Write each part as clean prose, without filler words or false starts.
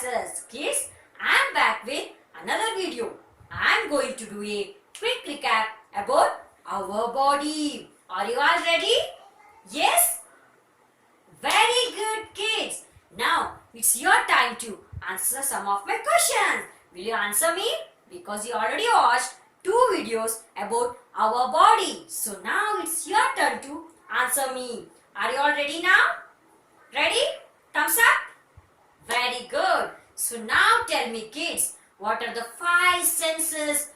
classes. Kids, I am back with another video. I am going to do a quick recap about our body. Are you all ready? Yes? Very good, kids. Now, it's your time to answer some of my questions. Will you answer me? Because you already watched 2 videos about our body. So now it's your turn to answer me. Are you all ready now? Ready? Thumbs up? Very good. So now tell me, kids, what are the 5 senses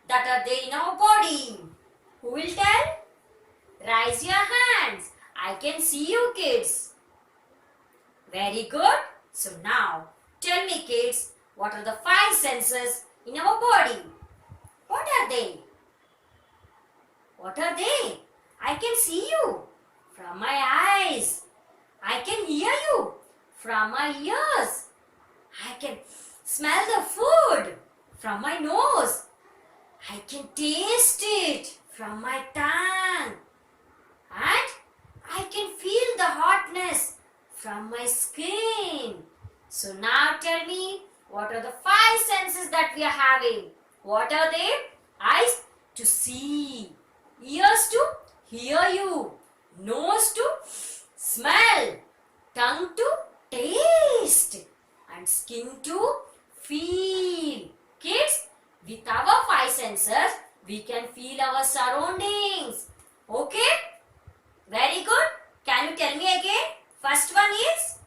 that are there in our body? Who will tell? Raise your hands. I can see you, kids. Very good. So now tell me, kids, what are the 5 senses in our body? What are they? What are they? I can see you from my eyes. I can hear you from my ears. I can smell the food from my nose. I can taste it from my tongue. And I can feel the hotness from my skin. So now tell me, what are the 5 senses that we are having? What are they? Eyes to see, ears to hear you, nose to smell, tongue to taste, and skin to feel. Kids, with our 5 senses, we can feel our surroundings. Okay? Very good. Can you tell me again? First one is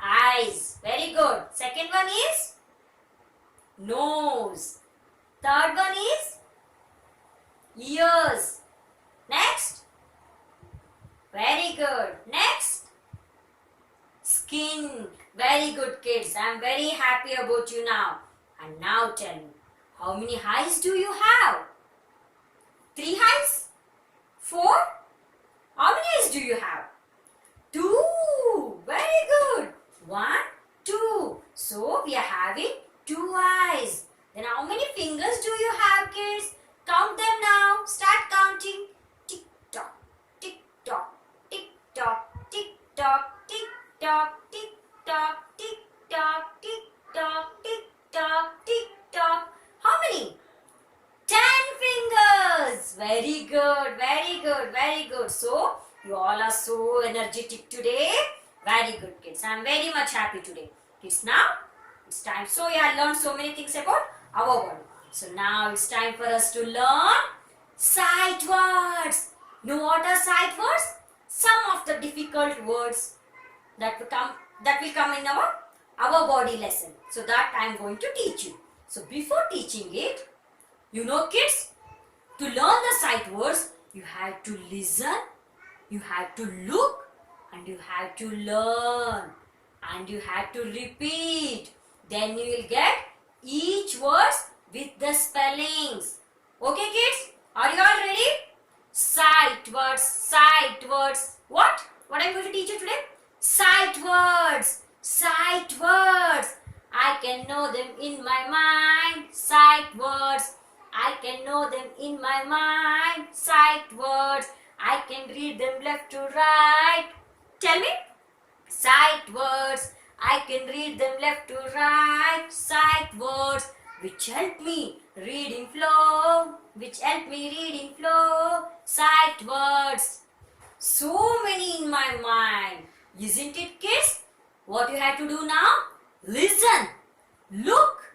eyes. Very good. Second one is nose. Third one is ears. Next. Very good. Next. Skin. Very good, kids. I am very happy about you now. And now tell me, how many eyes do you have? 3 eyes? 4? How many eyes do you have? 2. Very good. 1, 2. So we are having 2 eyes. Then how many fingers do you have, kids? Count them now. Start counting. Tick tock, tick tock, tick tock, tick tock, tick tock, tick tock, tick tock, tick tock, tick tock, tick tock. How many? 10 fingers. Very good, very good, very good. So, you all are so energetic today. Very good, kids. I am very much happy today. Kids, now it's time. So, you have learned so many things about our body. So, now it's time for us to learn sight words. Know what are sight words? Some of the difficult words that will come in our body lesson. So, that I am going to teach you. So, before teaching it, you know, kids, to learn the sight words, you have to listen, you have to look, and you have to learn, and you have to repeat. Then you will get each words with the spellings. Okay, kids? Are you all ready? Sight words, sight words. What? What I am going to teach you today? Sight words, sight words. I can know them in my mind. Sight words. I can know them in my mind. Sight words. I can read them left to right. Tell me. Sight words. I can read them left to right. Sight words. Which help me reading flow. Which help me reading flow. Sight words. So many in my mind. Isn't it, kids? What you have to do now? Listen. Look.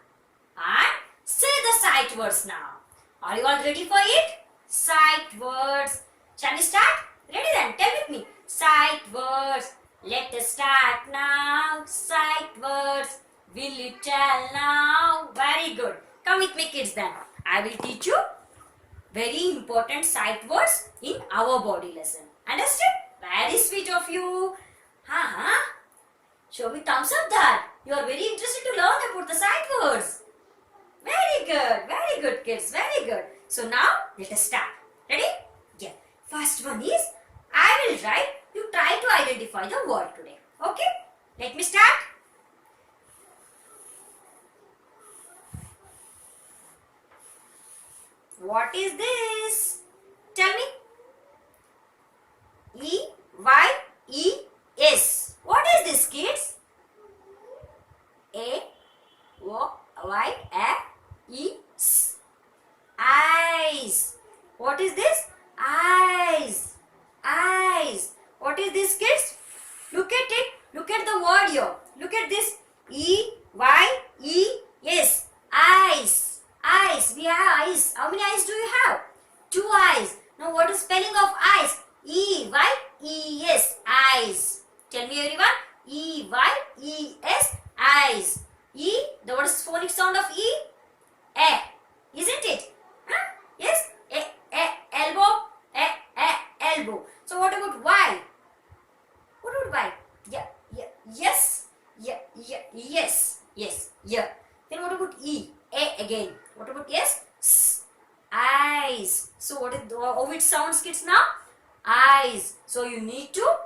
And say the sight words now. Are you all ready for it? Sight words. Shall we start? Ready then? Tell with me. Sight words. Let us start now. Sight words. Will you tell now? Very good. Come with me, kids, then. I will teach you very important sight words in our body lesson. Understood? Very sweet of you. Show me thumbs up that. You are very interested to learn about the sight words. Very good, kids, very good. So now, let us start. Ready? Yeah. First one is, I will write, you try to identify the word today. Okay? Let me start. What is this? Tell me. E-Y-E-S. What is this, kids? A Y A E S. Eyes. What is this? Eyes. Eyes. What is this, kids? Look at it. Look at the word here. Look at this. E-Y-E-S. Eyes. Eyes. We have eyes. How many eyes do you have? 2 eyes. Now what is spelling of eyes? E-Y-E-S. Eyes. Tell me everyone. E-Y-E-S. Eyes. E. The what is phonic sound of E? A. Isn't it? Huh? Yes. Elbow. Elbow. So what about Y? What about Y? Yes. Yes. Then what about E? A again. What about S? S. Eyes. So what is how it sounds, kids, now? Eyes. So you need to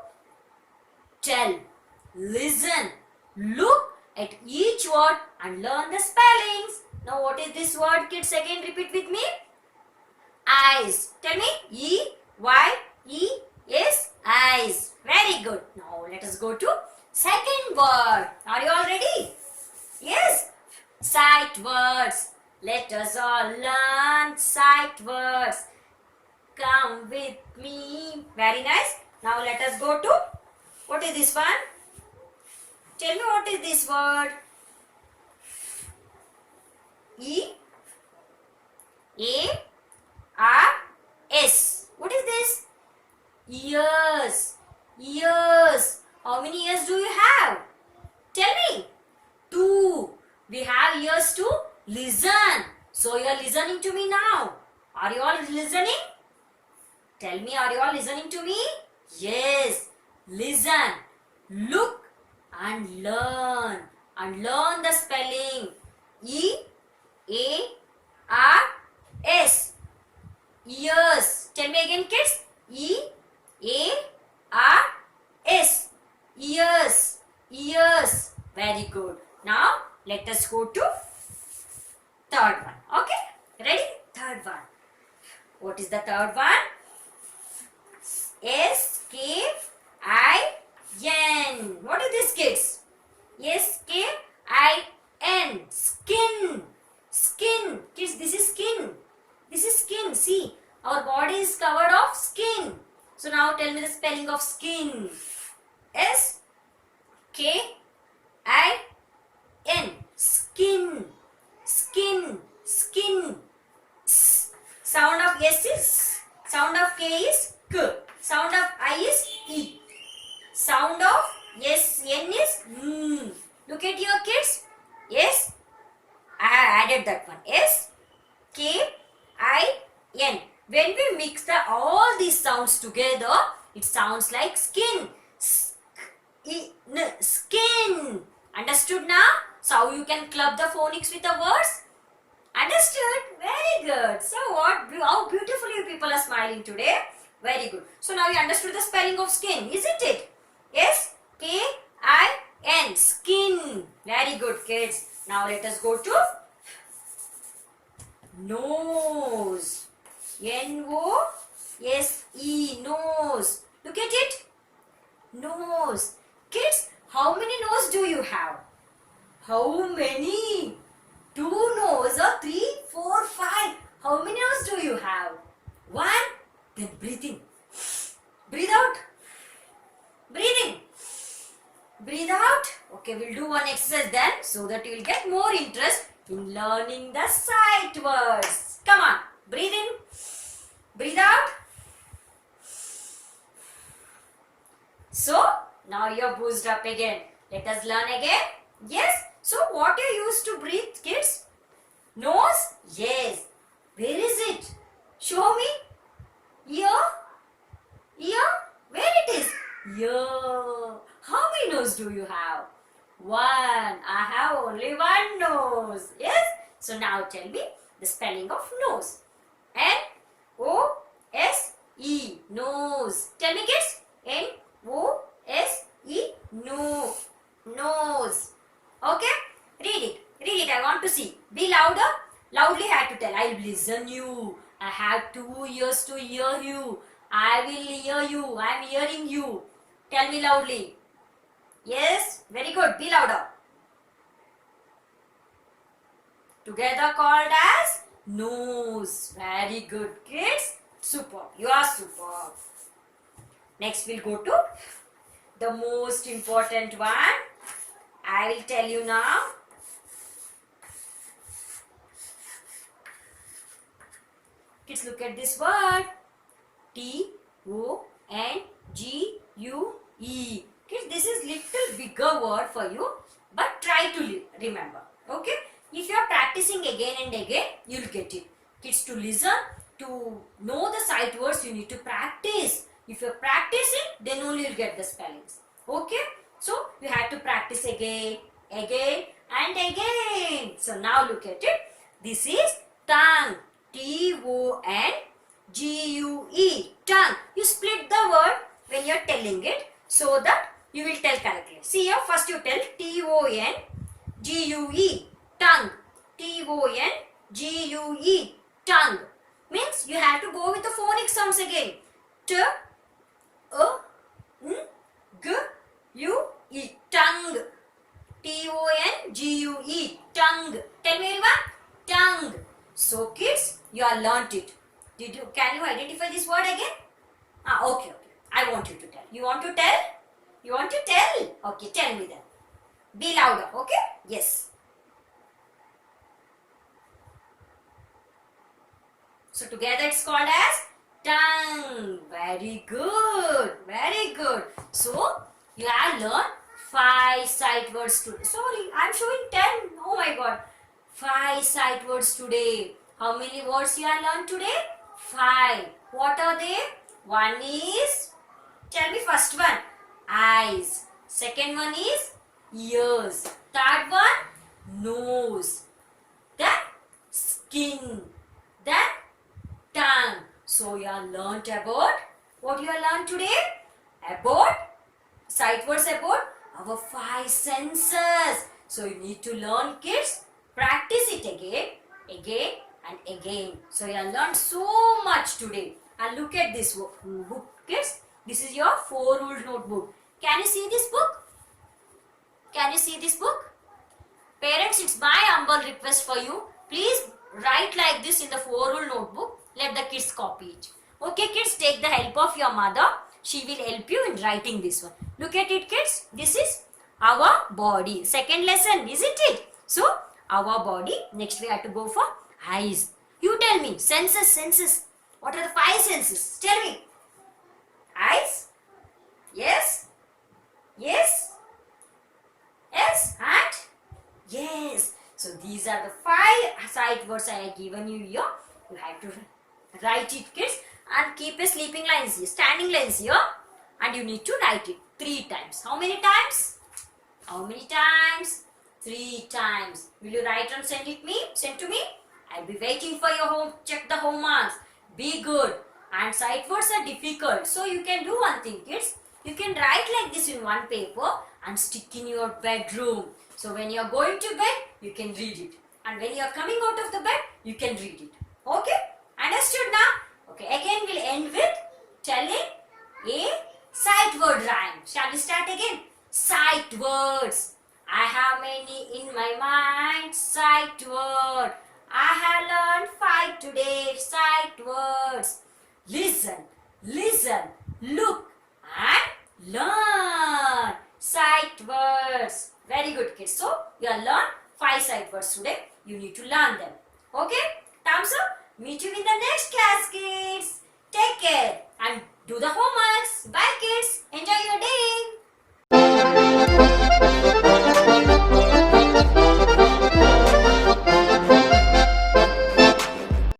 tell, listen, look at each word and learn the spellings. Now what is this word, kids? Again repeat with me. Eyes. Tell me. E-Y-E-S. Eyes. Very good. Now let us go to second word. Are you all ready? Yes. Sight words. Let us all learn sight words. Come with me. Very nice. Now let us go to, what is this one? Tell me what is this word? E-A-R-S. What is this? Ears. Ears. How many ears do you have? Tell me. 2. We have ears to listen. So you are listening to me now. Are you all listening? Tell me, are you all listening to me? Yes. Listen. Look and learn. And learn the spelling. E-A-R-S. Ears. Tell me again, kids. E-A-R-S. Ears. Ears. Very good. Now, let us go to third one. Okay? Ready? Third one. What is the third one? S-K-I-N. What is this, kids? S-K-I-N. Skin. Skin. Kids, this is skin. This is skin. See, our body is covered of skin. So now tell me the spelling of skin. S-K-I-N. Skin. Skin. Skin. S. Sound of S is. Sound of K is K. Sound of I is E. Sound of N is N. Look at your kids. S. I added that one. S-K-I-N. When we mix all these sounds together, it sounds like skin. Skin. Understood now? So how you can club the phonics with the words? Understood? Very good. So what? How beautifully you people are smiling today. Very good. So now you understood the spelling of skin, isn't it? S-K-I-N. Skin. Very good, kids. Now let us go to nose. N-O-S-E. Nose. Look at it. Nose. Kids, how many nose do you have? How many? 2 nose or 3, 4, 5. How many nose do you have? 1. Then breathe in. Breathe out. Breathe in. Breathe out. Okay, we'll do one exercise then so that you will get more interest in learning the sight words. Come on. Breathe in. Breathe out. So, now you are boosted up again. Let us learn again. Yes. So, what you used to breathe, kids? Nose? Yes. Where is it? Show me. Ear? Ear? Where it is? Ear. How many nose do you have? 1. I have only 1 nose. Yes? So, now tell me the spelling of nose. N-O-S-E. Nose. Tell me, kids. N-O-S-E. No. Nose. Okay? Read it. Read it. I want to see. Be louder. Loudly I have to tell. I will listen you. I have 2 ears to hear you. I will hear you. I am hearing you. Tell me loudly. Yes? Very good. Be louder. Together called as nose. Very good, kids. Superb. You are superb. Next we'll go to the most important one. I will tell you now. Kids, look at this word. T-O-N-G-U-E. Kids, this is little bigger word for you, but try to remember. Okay? If you are practicing again and again, you will get it. Kids, to listen, to know the sight words, you need to practice. If you are practicing, then only you will get the spellings. Okay? So, you have to practice again, again and again. So, now look at it. This is tongue. T-O-N-G-U-E. Tongue. You split the word when you are telling it so that you will tell correctly. See here, first you tell T-O-N-G-U-E. Tongue. T-O-N-G-U-E. Tongue. Means you have to go with the phonic sounds again. T-O-N-G-U-E. Tongue. T-O-N-G-U-E. Tongue. Tell me everyone. Tongue. So kids, you have learnt it. Can you identify this word again? Okay. I want you to tell. You want to tell? You want to tell? Okay, tell me then. Be louder, okay? Yes. So together it's called as tongue. Very good. Very good. So you have learned 5 sight words today. Sorry, I am showing 10. Oh my God. 5 sight words today. How many words you have learned today? 5. What are they? One is, tell me first one, eyes. Second one is ears. Third one, nose. Then skin. Then tongue. So you have learnt about, what you have learned today? About, sight words about our 5 senses. So you need to learn, kids. Practice it again and again. So you have learned so much today. And look at this book, kids. This is your 4 rule notebook. Can you see this book? Can you see this book? Parents, it's my humble request for you. Please write like this in the 4 rule notebook. Let the kids copy it. Okay, kids, take the help of your mother. She will help you in writing this one. Look at it, kids. This is our body. Second lesson, isn't it? So, our body. Next we have to go for eyes. You tell me. Senses. What are the 5 senses? Tell me. Eyes. Yes. Yes. Yes. And yes. So these are the 5 sight words I have given you here. You have to write it, kids. And keep a sleeping lines here. Standing lines here. And you need to write it 3 times. How many times? How many times? 3 times. Will you write and send to me? I'll be waiting for your home. Check the home marks. Be good. And sight words are difficult. So you can do one thing, kids. You can write like this in one paper and stick in your bedroom. So when you are going to bed, you can read it. And when you are coming out of the bed, you can read it. Okay? Understood now? Okay. Again, we'll end with telling a sight word rhyme. Shall we start again? Sight words. I have many in my mind. Sight word. I have learned 5 today. Sight words. Listen, look and learn. Sight words. Very good, kids. So, you have learned 5 sight words today. You need to learn them. Okay? Thumbs up. Meet you in the next class, kids. Take care and do the homeworks. Bye, kids. Enjoy your